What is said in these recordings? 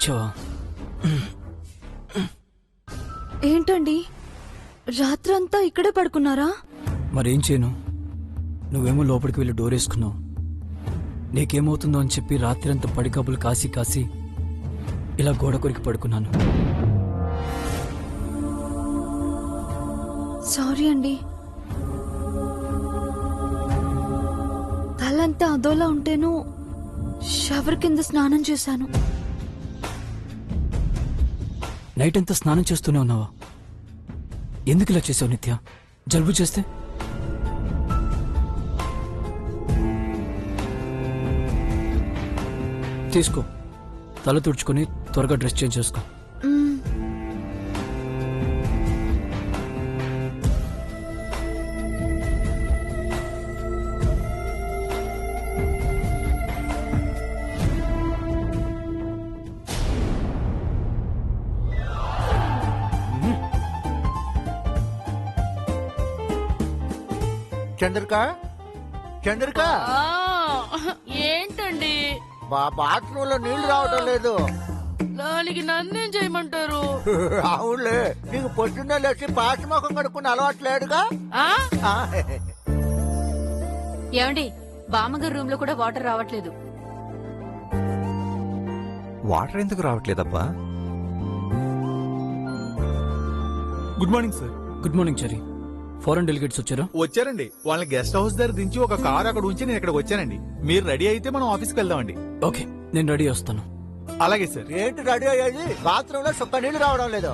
వచ్చావా? ఏంటండి రాత్రంతా ఇక్కడే పడుకున్నారా? మరేం చేయను, నువ్వేమో లోపలికి వెళ్ళి డోర్ వేసుకున్నావు. నీకేమవుతుందో అని చెప్పి రాత్రి అంతా పడికబులు కాసి కాసి ఇలా గోడ కొరికి పడుకున్నాను. సారీ అండి. తలంతా అదోలా ఉంటేను షవర్ కింద స్నానం చేశాను. నైట్ అంతా స్నానం చేస్తూనే ఉన్నావా? ఎందుకు ఇలా చేసావు నిత్య? జలుబు చేస్తే? తీసుకో, తల తుడుచుకొని త్వరగా డ్రెస్ చేంజ్ చేసుకో. చంద్రిక, చంద్రిక, ఏంటండి బాత్రూమ్ లో నీళ్లు రావటం లేదు. దానికి నన్నేం చేయమంటారు? అవునులే, నీకు పొద్దున్నే లేచి పాచిమొఖం కడుక్కుని అలవాట్లేడుగా. ఏమండి, బామ్మగారి రూమ్ లో కూడా వాటర్ రావట్లేదు. వాటర్ ఎందుకు రావట్లేదబ్బా? Good morning sir. Good morning Cherry. Foreign delegates వచ్చారా? వచ్చారండి. వాళ్ళని గెస్ట్ హౌస్ దగ్గర దించి ఒక కార్ అక్కడ ఉంచి నేను ఇక్కడికి వచ్చానండి. మీరు రెడీ అయితే మనం ఆఫీస్కి వెళ్దామండి. ఓకే, నేను రెడీ వస్తాను. అలాగే సార్. ఏంటి రెడీ అయ్యేది? బాత్రూమ్ లో సుక్క నీళ్లు రావడం లేదు.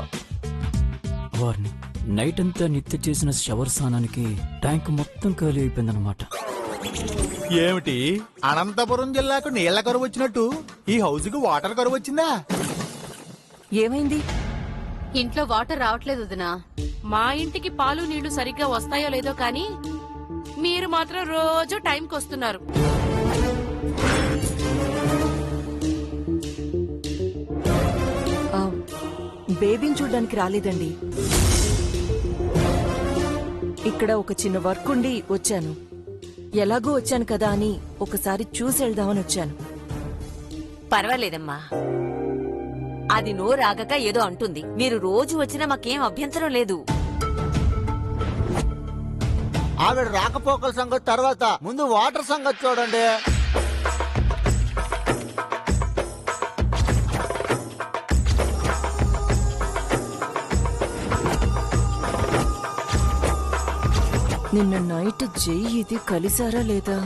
వారిని నైట్ అంతా నిత్య చేసిన షవర్ స్నానానికి ట్యాంక్ మొత్తం ఖాళీ అయిపోయిందన్నమాట. ఏమిటి, అనంతపురం జిల్లాకు నీళ్ల కరువు వచ్చినట్టు ఈ హౌస్ కు వాటర్ కరువు వచ్చిందా? ఏమైంది? ఇంట్లో వాటర్ రావట్లేదు వదినా. మా ఇంటికి పాలు నీళ్లు సరిగ్గా వస్తాయో లేదో కానీ మీరు మాత్రం రోజు టైంకి వస్తున్నారు. బేబీని చూడ్డానికి రాలేదండి. ఇక్కడ ఒక చిన్న వర్క్ ఉండి వచ్చాను. ఎలాగో వచ్చాను కదా అని ఒకసారి చూసి వెళ్దామని వచ్చాను. పర్వాలేదమ్మా, అది నోరాగక ఏదో అంటుంది. మీరు రోజు వచ్చినా మాకేం అభ్యంతరం లేదు. ఆవిడ రాకపోకల సంగతి తర్వాత ముందు వాటర్ సంగతి చూడండి. నిన్న నైట్ జై ఇది కలిసారా లేదా?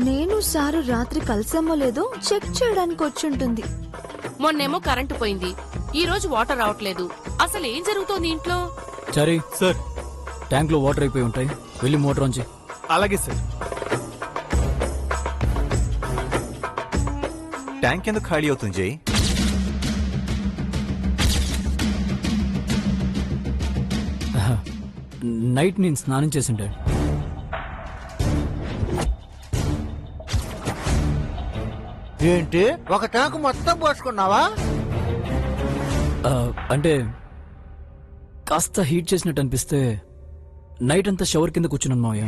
నేను సారు రాత్రి కలిసామో లేదో చెక్ చేయడానికి వచ్చుంటుంది. మొన్నేమో కరెంటు పోయింది, ఈ రోజు వాటర్ రావట్లేదు. అసలు ఏం జరుగుతోంది ఇంట్లో? Cherry sir. ట్యాంక్ లో వాటర్ అయిపోయి ఉంటాయి, వెళ్ళి మోటార్ ఆన్ చేయి. అలాగే సార్. ట్యాంక్ ఎందుకు ఖాళీ అవుతుంది జై? నైట్ నేను స్నానం చేసింటాను. ఏంటి, ఒక ట్యాంక్ మొత్తం పోసుకున్నావా? అంటే కాస్త హీట్ చేసినట్టు అనిపిస్తే నైట్ అంతా షవర్ కింద కూర్చున్నాను మావయ్య.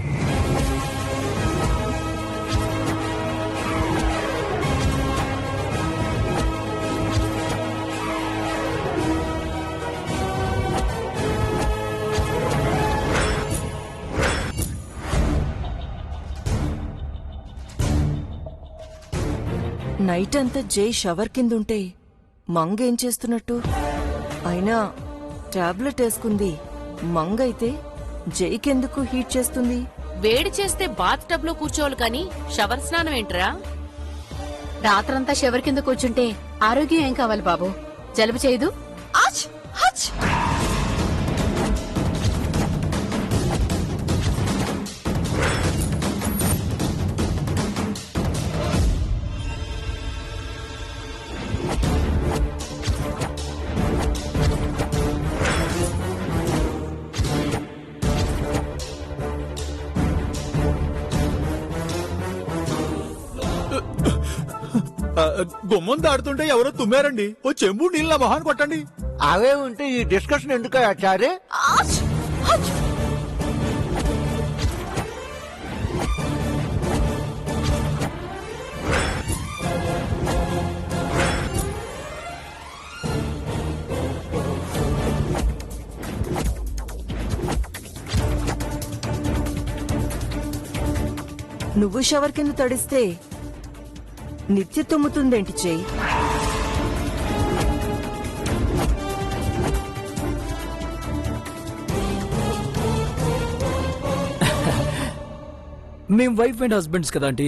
నైట్ అంతా జై షవర్ కిందుంటే మంగ ఏం చేస్తున్నట్టు? అయినా టాబ్లెట్ వేసుకుంది. మంగ అయితే జైకెందుకు హీట్ చేస్తుంది? వేడి చేస్తే బాత్ టబ్ లో కూర్చోవాలి కానీ షవర్ స్నానం ఏంట్రా? రాత్రంతా షవర్ కింద కూర్చుంటే ఆరోగ్యం ఏం కావాలి బాబు? జలుబు చేయదు? గుమ్మం దాడుతుంటే ఎవరో తుమ్మారండి. ఓ చెంబు నీళ్ళ మొహాన్ని కొట్టండి. అవే ఉంటే ఈ డిస్కషన్ ఎందుకు ఆచారి? నువ్వు షవర్ కింద తడిస్తే నిత్య తుమ్ముతుందేంటి చెయ్యి? మేం వైఫ్ అండ్ హస్బెండ్స్ కదా ఆంటీ.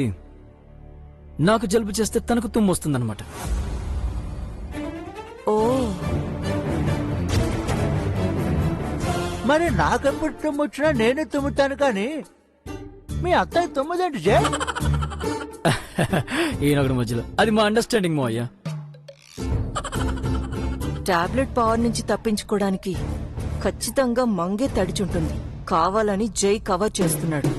నాకు జలుబు చేస్తే తనకు తుమ్ము వస్తుందన్నమాట. ఓ, మరి నాకెప్పుడు తుమ్ము వచ్చినా నేనే తుమ్ముతాను కానీ మీ అత్తయ్య తుమ్మదేంటి జై? ఈయనొకటి మధ్యలో అది మా అండర్స్టాండింగ్ మో అయ్యా. టాబ్లెట్ పవర్ నుంచి తప్పించుకోవడానికి ఖచ్చితంగా మంగే తడిచుంటుంది. కావాలని జై కవర్ చేస్తున్నాడు.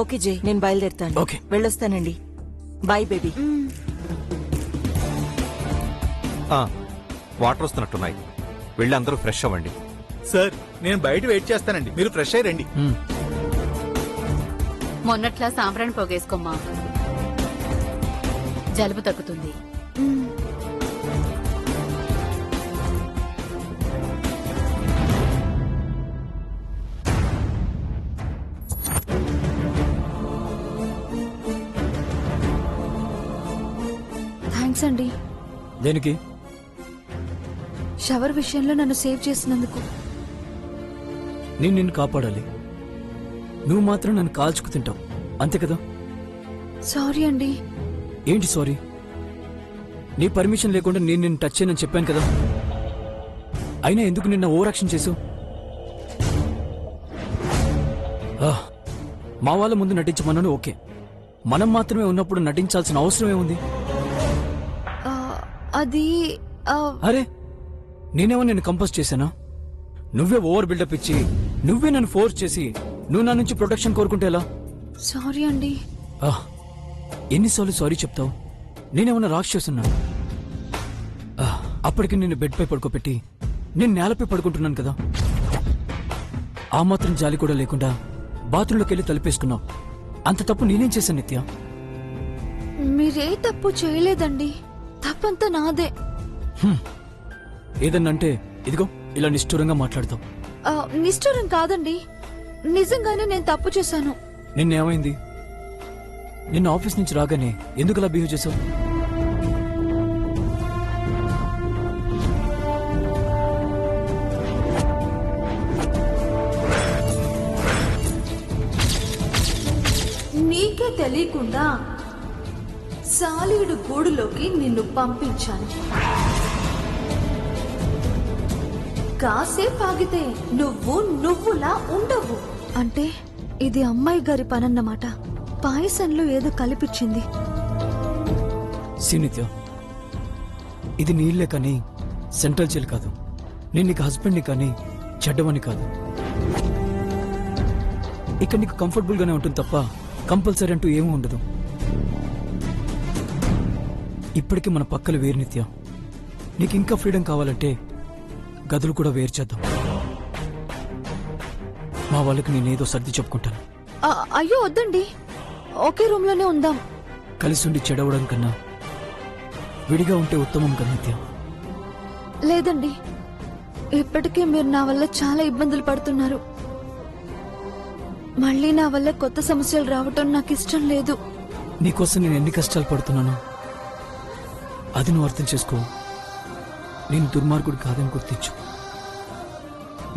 ఓకే జై, నేను బయలుదేరుతాను. ఓకే. వెళ్ళొస్తానండి. Bye baby. వాటర్ వస్తున్నట్టున్నాయి, వెళ్ళి అందరూ ఫ్రెష్ అవ్వండి. సార్ నేను బయట వెయిట్ చేస్తానండి, మీరు ఫ్రెష్ అయ్యి రండి. మొన్నట్లా సాంబ్రాణి పొగేసుకోమ్మా, జలుబు తగ్గుతుంది. థ్యాంక్స్ అండి, దేనికి? షవర్ విషయంలో నన్ను సేవ్ చేసినందుకు. నేను నిన్ను కాపాడాలి, నువ్వు మాత్రం నన్ను కాల్చుకు తింటావు, అంతే కదా? సారీ అండి. ఏంటి సారీ? నీ పర్మిషన్ లేకుండా నేను నిన్ను టచ్ చేయనని చెప్పాను కదా. అయినా ఎందుకు నిన్న ఓవర్ యాక్షన్ చేసావు? మా వాళ్ళ ముందు నటించమన్నాను, ఓకే. మనం మాత్రమే ఉన్నప్పుడు నటించాల్సిన అవసరం ఏముంది? ఆ, అది ఆ, అరే నేనేమో నేను కంపోజ్ చేశానా? నువ్వే ఓవర్ బిల్డప్ ఇచ్చి నువ్వే నన్ను ఫోర్స్ చేసి నువ్వు నా నుంచి ప్రొటెక్షన్ కోరుకుంటే ఎలా? సారీ అండి. ఎన్నిసార్లు సారీ చెప్తావు? నేనేమన్నా రాక్షసున్నాను? అప్పటికి నిన్ను బెడ్ పై పడుకోబెట్టి నేను నేలపై పడుకుంటున్నాను కదా. ఆ మాత్రం జాలి కూడా లేకుండా బాత్రూంలోకి వెళ్ళి తలుపేసుకున్నావు. అంత తప్పు నేనేం చేశాను నిత్య? మీరే తప్పు చేయలేదండి, తప్పంతా నాదే. ఏదన్నంటే ఇదిగో ఇలా నిష్ఠూరంగా మాట్లాడతావు. నిష్ఠూరం కాదండి, నిజంగానే నేను తప్పు చేశాను. నిన్నేమైంది? నిన్న ఆఫీస్ నుంచి రాగానే ఎందుకు అలా బిహేవ్ చేసావు? నీకే తెలియకుండా సాలీడు గూడులోకి నిన్ను పంపించాను. కాసేపు ఆగితే నువ్వులా ఉండవు. అంటే ఇది అమ్మాయి గారి పనన్నమాట. పాయసంలో ఏదో కలిపిచ్చింది. నిత్య, ఇది నీళ్లే కానీ సెంట్రల్ జైలు కాదు. నేను నీకు హస్బెండ్ని కానీ చెడ్డవని కాదు. ఇక్కడ నీకు కంఫర్టబుల్ గానే ఉంటుంది తప్ప కంపల్సరీ అంటూ ఏమీ ఉండదు. ఇప్పటికీ మన పక్కలు వేరు నిత్య. నీకు ఇంకా ఫ్రీడమ్ కావాలంటే గదులు కూడా వేరు చేద్దాం. మా వాళ్ళకి నేనేదో సర్ది చెప్పుకుంటాను. అయ్యో వద్దండి, ఒకే రూమ్ లోనే ఉందాం. కలిసి ఉండి చెడవడం కన్నా విడిగా ఉంటే ఉత్తమం కదా నిత్య. లేదండి, ఇప్పటికే మీరు నా వల్ల చాలా ఇబ్బందులు పడుతున్నారు. మళ్ళీ నా వల్ల కొత్త సమస్యలు రావటం నాకు ఇష్టం లేదు. నీకోసం నేను ఎన్ని కష్టాలు పడుతున్నాను అది నువ్వు అర్థం చేసుకో. నేను దుర్మార్గుడు కాదని గుర్తించు.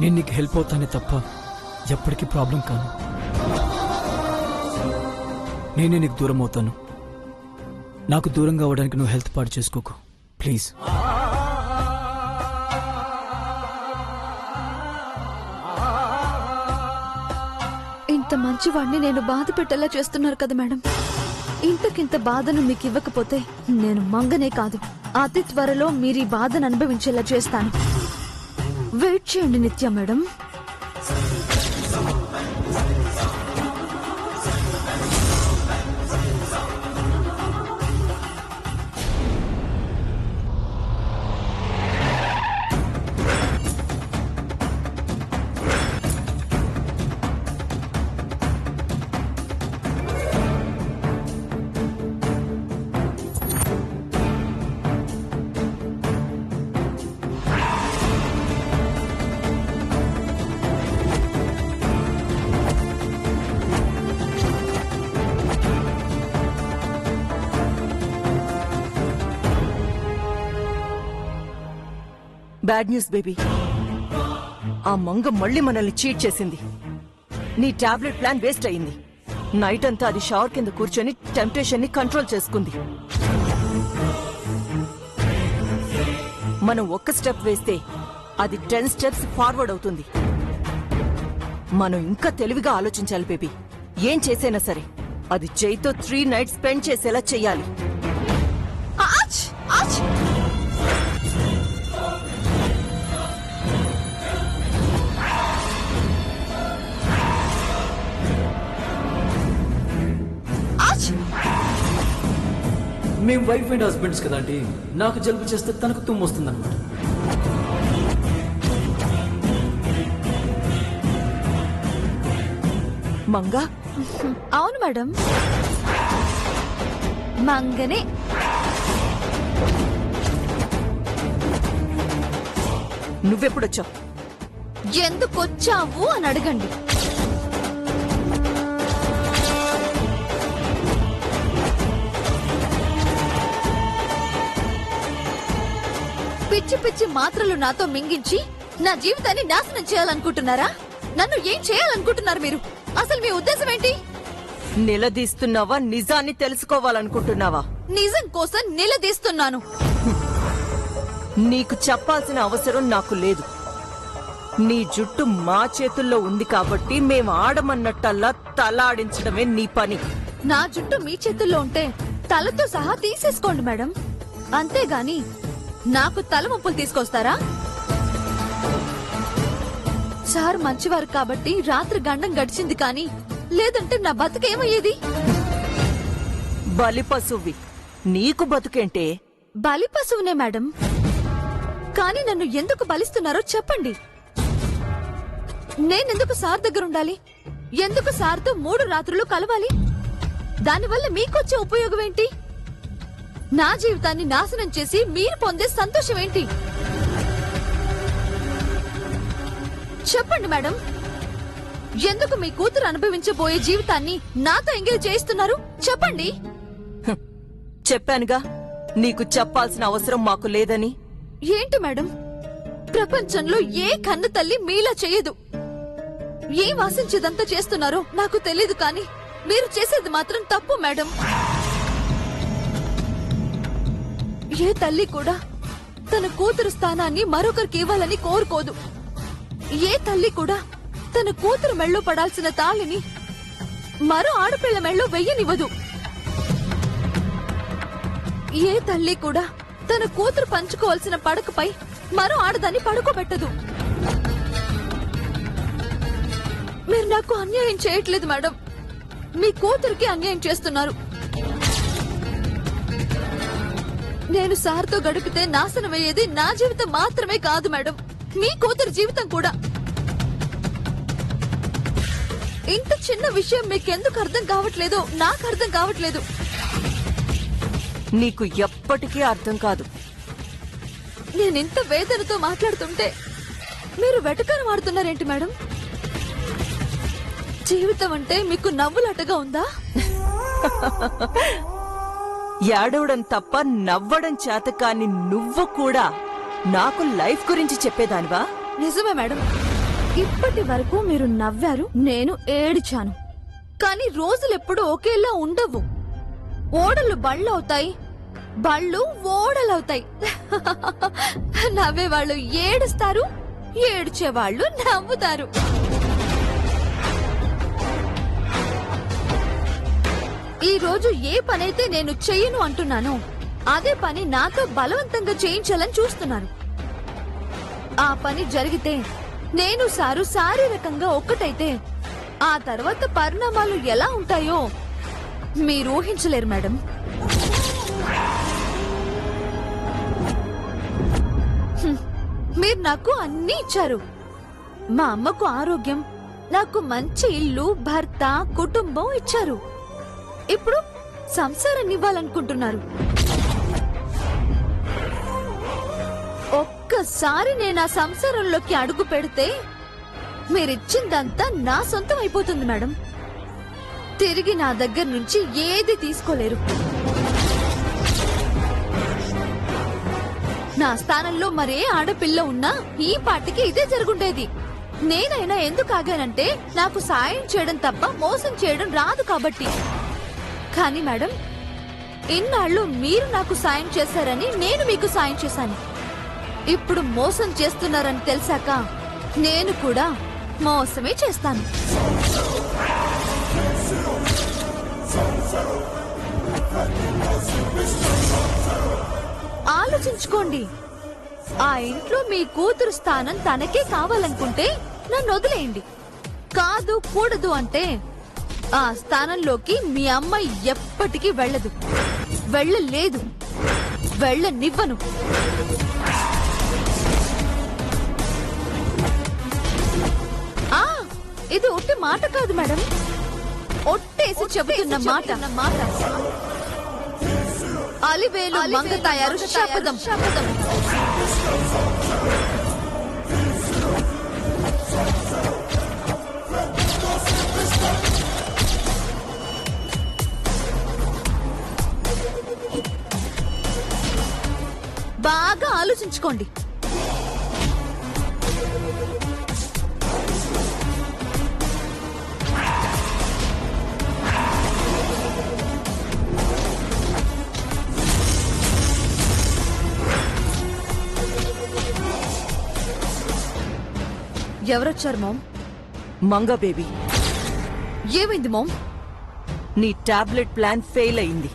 నేను నీకు హెల్ప్ అవుతానే తప్ప ఎప్పటికీ ప్రాబ్లం కాను. నేనే నీకు దూరం అవుతాను. నాకు దూరంగా అవ్వడానికి నువ్వు హెల్త్ పాడు చేసుకోకు ప్లీజ్. ఇంత మంచివాడిని నేను బాధ పెట్టేలా చేస్తున్నారు కదా మేడం. ఇంతకింత బాధను మీకు ఇవ్వకపోతే నేను మంగనే కాదు, అతి త్వరలో మీరు ఈ బాధను అనుభవించేలా చేస్తాను. వెయిట్ చేయండి నిత్య మేడం. Bad news baby. ఆ మంగ మళ్ళీ మనల్ని చీట్ చేసింది. నీ టాబ్లెట్ ప్లాన్ వేస్ట్ అయింది. నైట్ అంతా అది షవర్ కింద కూర్చొని టెంప్టేషన్ ని కంట్రోల్ చేసుకుంది. మనం ఒక్క స్టెప్ వేస్తే అది 10 స్టెప్స్ ఫార్వర్డ్ అవుతుంది. మనం ఇంకా తెలివిగా ఆలోచించాలి బేబీ. ఏం చేసైనా సరే అది జైతో 3 నైట్స్ స్పెండ్ చేసేలా చెయ్యాలి. ఆచ్! ఆచ్! ఆచ్! మేము వైఫ్ అండ్ హస్బెండ్స్ కదా అండి. నాకు జలుబు చేస్తే తనకు తుమ్ము వస్తుంది అనమాట. మంగా, అవును మేడం, మంగనే. నువ్వెప్పుడొచ్చావు? ఎందుకొచ్చావు అని అడగండి. పిచ్చి పిచ్చి మాత్రలు నాతో మింగించి నా జీవితాన్ని నాశనం చేయాలనుకుంటున్నారా? నన్ను ఏం చేయాలనుకుంటున్నారు మీరు? అసలు మీ ఉద్దేశం ఏంటి? నిలదీస్తున్నావా? నిజాన్ని తెలుసుకోవాలనుకుంటున్నావా? నిజం కోసం నిలదీస్తున్నాను. నీకు చెప్పాల్సిన అవసరం నాకు లేదు. నీ జుట్టు మా చేతుల్లో ఉంది కాబట్టి మేం ఆడమన్నట్టల్లా తలాడించడమే నీ పని. నా జుట్టు మీ చేతుల్లో ఉంటే తలతో సహా తీసేసుకోండి మేడం. అంతేగాని నాకు తలముప్పులు తీసుకొస్తారా? సార్ మంచివారు కాబట్టి రాత్రి గండం గడిచింది, కానీ లేదంటే నా బతుకేమయ్యేది? బలి పశువి, నీకు బతుకేంటే? బలి పశువునే మేడం, కానీ నన్ను ఎందుకు బలిస్తున్నారో చెప్పండి. నేనెందుకు సార్ దగ్గర ఉండాలి? ఎందుకు సార్తో 3 రాత్రులు కలవాలి? దానివల్ల మీకొచ్చే ఉపయోగం ఏంటి? నా జీవితాన్ని నాశనం చేసి మీరు పొందే సంతోషం ఏంటి? చెప్పండి మేడం, ఎందుకు మీ కూతురు అనుభవించబోయే జీవితాన్ని నాతో ఎంగేజ్ చేయిస్తున్నారు? చెప్పండి. చెప్పానుగా, నీకు చెప్పాల్సిన అవసరం మాకు లేదని. ఏంటి మేడం, ప్రపంచంలో ఏ కన్ను తల్లి మీలా చేయదు. ఏం ఆశించేదంతా చేస్తున్నారో నాకు తెలీదు, కానీ మీరు చేసేది మాత్రం తప్పు మేడం. ఏ తల్లి కూడా తన కూతురు స్థానాన్ని మరొకరికి ఇవ్వాలని కోరుకోదు. ఏ తల్లి కూడా తన కూతురు మెళ్ళో పడాల్సిన తాళిని మరో ఆడపిల్ల మెళ్ళో వెయ్యనివ్వదు. ఏ తల్లి కూడా తన కూతురు పంచుకోవాల్సిన పడకపై మరో ఆడదాన్ని పడుకోబెట్టదు. మీరు నాకు అన్యాయం చేయట్లేదు మేడం, మీ కూతురికి అన్యాయం చేస్తున్నారు. నేను సార్తో గడిపితే నాశనం అయ్యేది నా జీవితం మాత్రమే కాదు మేడం, మీ కూతురు జీవితం కూడా. ఇంత చిన్న విషయం మీకెందుకు అర్థం కావట్లేదో నాకు అర్థం కావట్లేదు. నీకు ఎప్పటికీ అర్థం కాదు. నేనింత వేదనతో మాట్లాడుతుంటే మీరు వెటకారం ఆడుతున్నారేంటి మేడం? జీవితం అంటే మీకు నవ్వులాటగా ఉందా? ఏడవడం తప్ప నవ్వడం చేత కాని నువ్వు కూడా నాకు లైఫ్ గురించి చెప్పేదానివా? నిజమే మేడం, ఇప్పటి వరకు మీరు నవ్వారు, నేను ఏడిచాను. కానీ రోజులెప్పుడు ఒకేలా ఉండవు. ఓడలు బళ్ళవుతాయి, బళ్ళు ఓడలవుతాయి. నవ్వేవాళ్ళు ఏడుస్తారు, ఏడ్చేవాళ్ళు నవ్వుతారు. ఈ రోజు ఏ పనైతే నేను చెయ్యను అంటున్నానో అదే పని నాతో బలవంతంగా చేయించాలని చూస్తున్నారు. ఆ పని జరిగితే నేను సారు శారీరకంగా ఒక్కటైతే ఆ తర్వాత పరిణామాలు ఎలా ఉంటాయో మీరు ఊహించలేరు మేడం. మీరు నాకు అన్నీ ఇచ్చారు. మా అమ్మకు ఆరోగ్యం, నాకు మంచి ఇల్లు, భర్త, కుటుంబం ఇచ్చారు. ఇప్పుడు సంసారాన్ని ఇవ్వాలనుకుంటున్నారు. ఒక్కసారి నేను ఆ సంసారంలోకి అడుగు పెడితే మీరిచ్చిందంతా నా సొంతం అయిపోతుంది మేడం. తిరిగి నా దగ్గర నుంచి ఏది తీసుకోలేరు. నా స్థానంలో మరే ఆడపిల్ల ఉన్నా ఈ పాటికి ఇదే జరుగుండేది. నేనైనా ఎందుకు ఆగానంటే నాకు సాయం చేయడం తప్ప మోసం చేయడం రాదు కాబట్టి. కానీ మేడం, ఇన్నాళ్ళు మీరు నాకు సాయం చేశారని నేను మీకు సాయం చేశాను. ఇప్పుడు మోసం చేస్తున్నారని తెలిసాక నేను కూడా మోసమే చేస్తాను. ఆలోచించుకోండి. ఆ ఇంట్లో మీ కూతురు స్థానం తనకే కావాలనుకుంటే నన్ను వదిలేయండి. కాదు కూడదు అంటే ఆ స్థానంలోకి మీ అమ్మాయి ఎప్పటికీ వెళ్ళదు, వెళ్ళలేదు, వెళ్ళనివ్వను. ఇది ఒట్టి మాట కాదు మేడం, ఒట్టేసి చెబుతున్న మాట. అలివేలు మంగ తయారు శపథం. బాగా ఆలోచించుకోండి. ఎవరొచ్చారు మామ్? మంగ బేబీ, ఏమైంది మామ్? నీ టాబ్లెట్ ప్లాన్ ఫెయిల్ అయింది.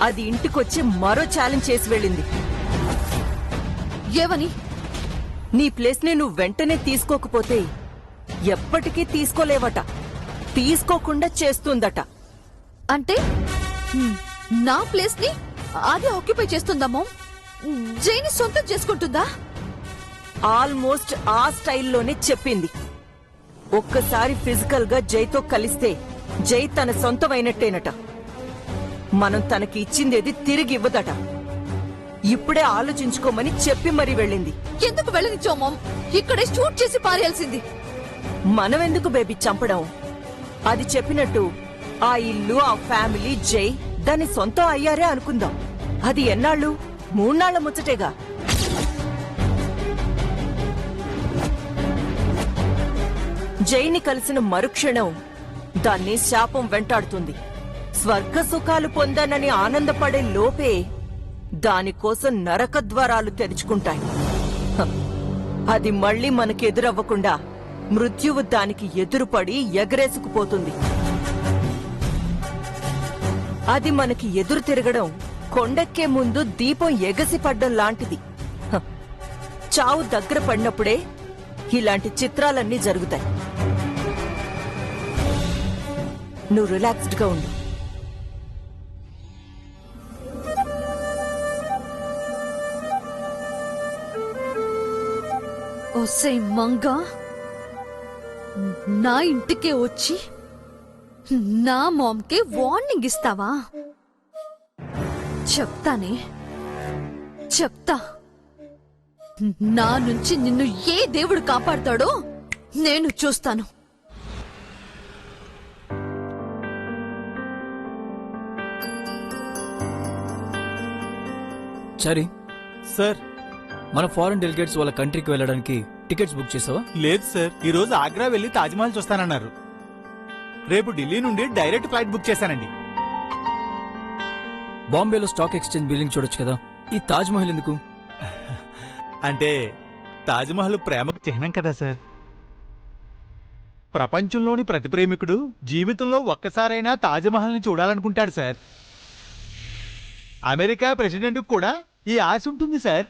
అది ఇంటికొచ్చి మరో ఛాలెంజ్ చేసి వెళ్ళింది. ఏవని? నీ ప్లేస్ ని నువ్వు వెంటనే తీసుకోకపోతే ఎప్పటికీ తీసుకోలేవట. తీసుకోకుండా చేస్తుందట. అంటే నా ప్లేస్ ని అది ఆక్యుపై చేస్తుందా మామ్? జైని సొంతం చేసుకుంటుందా? ఆల్మోస్ట్ ఆ స్టైల్లోనే చెప్పింది. ఒక్కసారి ఫిజికల్ గా జైతో కలిస్తే జై తన సొంతమైనట్టేనట. మనం తనకి ఇచ్చిందేది తిరిగి ఇవ్వదట. ఇప్పుడే ఆలోచించుకోమని చెప్పి మరీ వెళ్ళింది. ఎందుకు వెళ్ళనిచ్చో మామ్? ఇక్కడే షూట్ చేసి పారేయాల్సింది. మనమెందుకు బేబీ చంపడం? అది చెప్పినట్టు ఆ ఇల్లు, ఆ ఫ్యామిలీ, జై దాని సొంతం అయ్యారే అనుకుందాం. అది ఎన్నాళ్ళు? 3 నాళ్ల ముచ్చటేగా. జైని కలిసిన మరుక్షణం దాన్ని శాపం వెంటాడుతుంది. స్వర్గ సుఖాలు పొందానని ఆనందపడే లోపే దానికోసం నరక ద్వారాలు తెరుచుకుంటాయి. హ, అది మళ్లీ మనకెదురవ్వకుండా మృత్యువు దానికి ఎదురుపడి ఎగరేసుకుపోతుంది. అది మనకి ఎదురు తిరగడం కొండెక్కే ముందు దీపం ఎగసిపడ్డం లాంటిది. హ, చావు దగ్గర పడినప్పుడే ఇలాంటి చిత్రాలన్నీ జరుగుతాయి. నువ్వు రిలాక్స్డ్ గా ఉండు. ఒసే మంగ, నా ఇంటికే వచ్చి నా మామ్కే వార్నింగ్ ఇస్తావా? చెప్తానే, చెప్తా. నా నుంచి నిన్ను ఏ దేవుడు కాపాడతాడో నేను చూస్తాను. సరే సార్, మన ఫారెన్ డెలిగేట్స్ వాళ్ళ కంట్రీకి వెళ్ళడానికి టికెట్స్ బుక్ చేసావా? లేదు సార్, ఈ రోజు ఆగ్రా వెళ్లి తాజ్మహల్ చూస్తానన్నారు. రేపు ఢిల్లీ నుండి డైరెక్ట్ ఫ్లైట్ బుక్ చేశానండి. బాంబేలో స్టాక్ ఎక్స్చేంజ్ బిల్డింగ్ చూడొచ్చు కదా, ఈ తాజ్ మహల్ ఎందుకు? అంటే తాజ్మహల్ ప్రేమకు చిహ్నం కదా సార్. ప్రపంచంలోని ప్రతి ప్రేమికుడు జీవితంలో ఒక్కసారైనా తాజ్మహల్ ని చూడాలనుకుంటాడు సార్. అమెరికా ప్రెసిడెంట్ కూడా ఈ ఆశ ఉంటుంది సార్.